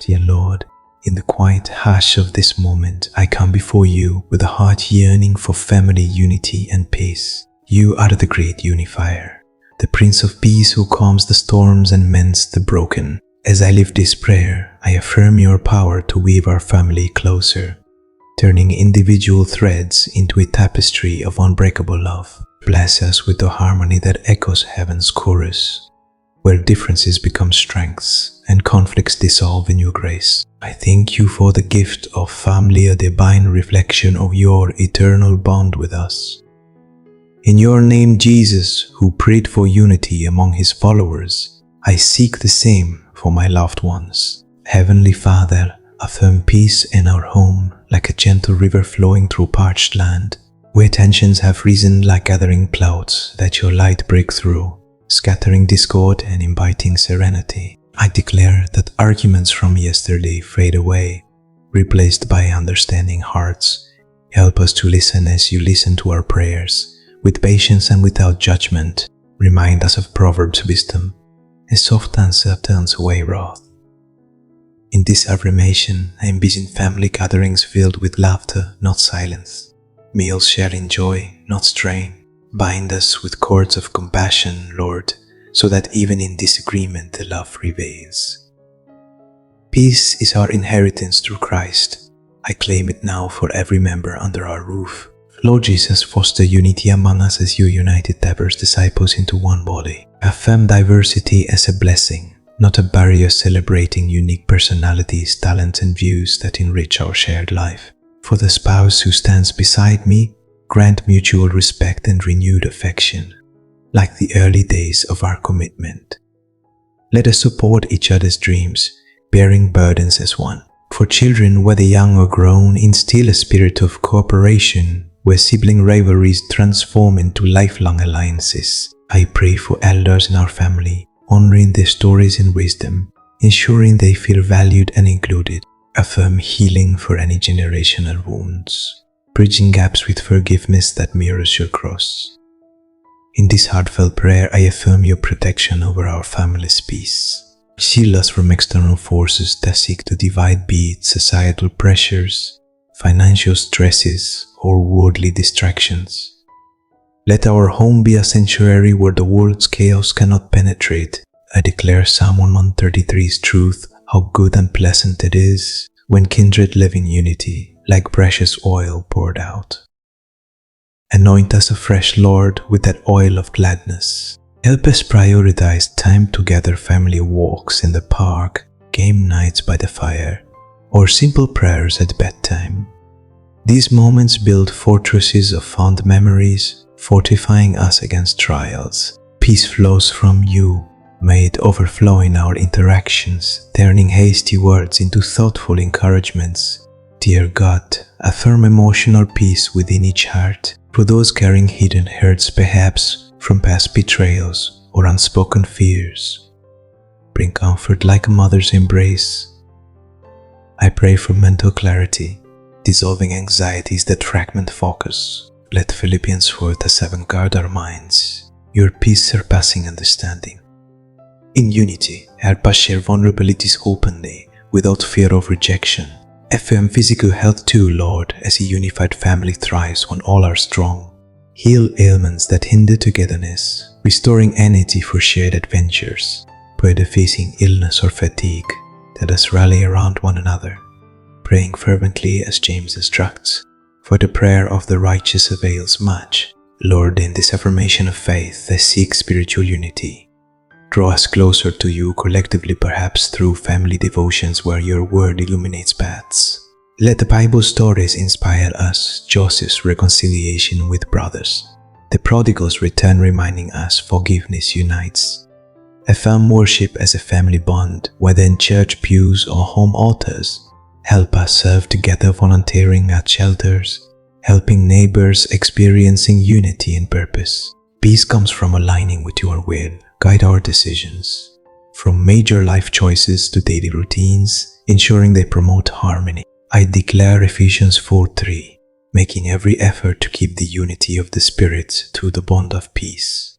Dear Lord, in the quiet hush of this moment, I come before you with a heart yearning for family unity and peace. You are the great unifier, the Prince of Peace who calms the storms and mends the broken. As I lift this prayer, I affirm your power to weave our family closer, turning individual threads into a tapestry of unbreakable love. Bless us with the harmony that echoes heaven's chorus, where differences become strengths and conflicts dissolve in your grace. I thank you for the gift of family, a divine reflection of your eternal bond with us. In your name, Jesus, who prayed for unity among his followers, I seek the same for my loved ones. Heavenly Father, affirm peace in our home like a gentle river flowing through parched land. Where tensions have risen like gathering clouds, let your light break through, scattering discord and inviting serenity. I declare that arguments from yesterday fade away, replaced by understanding hearts. Help us to listen as you listen to our prayers, with patience and without judgment. Remind us of Proverbs' wisdom. A soft answer turns away wrath. In this affirmation, I envision family gatherings filled with laughter, not silence. Meals shared in joy, not strain. Bind us with cords of compassion, Lord, so that even in disagreement the love prevails. Peace is our inheritance through Christ. I claim it now for every member under our roof. Lord Jesus, foster unity among us as you united diverse disciples into one body. Affirm diversity as a blessing, not a barrier, celebrating unique personalities, talents and views that enrich our shared life. For the spouse who stands beside me, grant mutual respect and renewed affection, like the early days of our commitment. Let us support each other's dreams, bearing burdens as one. For children, whether young or grown, instill a spirit of cooperation, where sibling rivalries transform into lifelong alliances. I pray for elders in our family, honoring their stories and wisdom, ensuring they feel valued and included. Affirm healing for any generational wounds, bridging gaps with forgiveness that mirrors your cross. In this heartfelt prayer, I affirm your protection over our family's peace. Shield us from external forces that seek to divide, be it societal pressures, financial stresses, or worldly distractions. Let our home be a sanctuary where the world's chaos cannot penetrate. I declare Psalm 133's truth, how good and pleasant it is when kindred live in unity, like precious oil poured out. Anoint us afresh, Lord, with that oil of gladness. Help us prioritize time together, family walks in the park, game nights by the fire, or simple prayers at bedtime. These moments build fortresses of fond memories, fortifying us against trials. Peace flows from you. May it overflow in our interactions, turning hasty words into thoughtful encouragements. Dear God, affirm emotional peace within each heart, for those carrying hidden hurts perhaps from past betrayals or unspoken fears. Bring comfort like a mother's embrace. I pray for mental clarity, dissolving anxieties that fragment focus. Let Philippians 4:7 guard our minds, your peace surpassing understanding. In unity, help us share vulnerabilities openly, without fear of rejection. Affirm physical health too, Lord, as a unified family thrives when all are strong. Heal ailments that hinder togetherness, restoring energy for shared adventures. Whether facing illness or fatigue, let us rally around one another, praying fervently as James instructs, for the prayer of the righteous avails much. Lord, in this affirmation of faith, I seek spiritual unity. Draw us closer to you collectively, perhaps through family devotions where your word illuminates paths. Let the Bible stories inspire us, Joseph's reconciliation with brothers, the prodigal's return reminding us forgiveness unites. Affirm worship as a family bond, whether in church pews or home altars. Help us serve together, volunteering at shelters, helping neighbors, experiencing unity and purpose. Peace comes from aligning with your will. Guide our decisions, from major life choices to daily routines, ensuring they promote harmony. I declare Ephesians 4:3, making every effort to keep the unity of the Spirit through the bond of peace.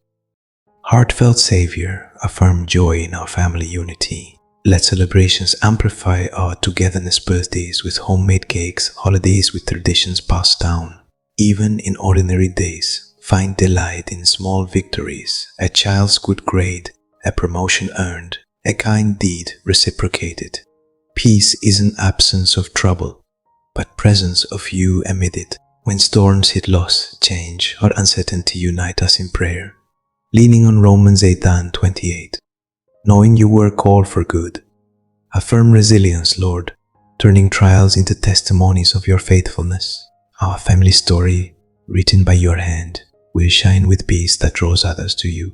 Heartfelt Savior, affirm joy in our family unity. Let celebrations amplify our togetherness, birthdays with homemade cakes, holidays with traditions passed down. Even in ordinary days, find delight in small victories, a child's good grade, a promotion earned, a kind deed reciprocated. Peace isn't absence of trouble, but presence of you amid it. When storms hit, loss, change, or uncertainty, unite us in prayer. Leaning on Romans 8:28. Knowing you were called for good. Affirm resilience, Lord, turning trials into testimonies of your faithfulness. Our family story, written by your hand, will shine with peace that draws others to you.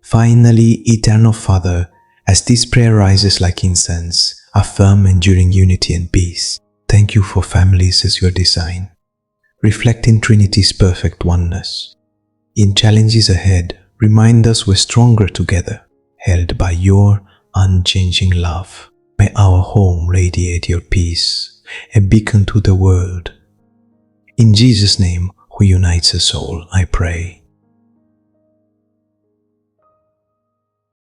Finally, Eternal Father, as this prayer rises like incense, affirm enduring unity and peace. Thank you for families as your design, reflecting Trinity's perfect oneness. In challenges ahead, remind us we're stronger together, held by your unchanging love. May our home radiate your peace, a beacon to the world. In Jesus' name, who unites us all, I pray.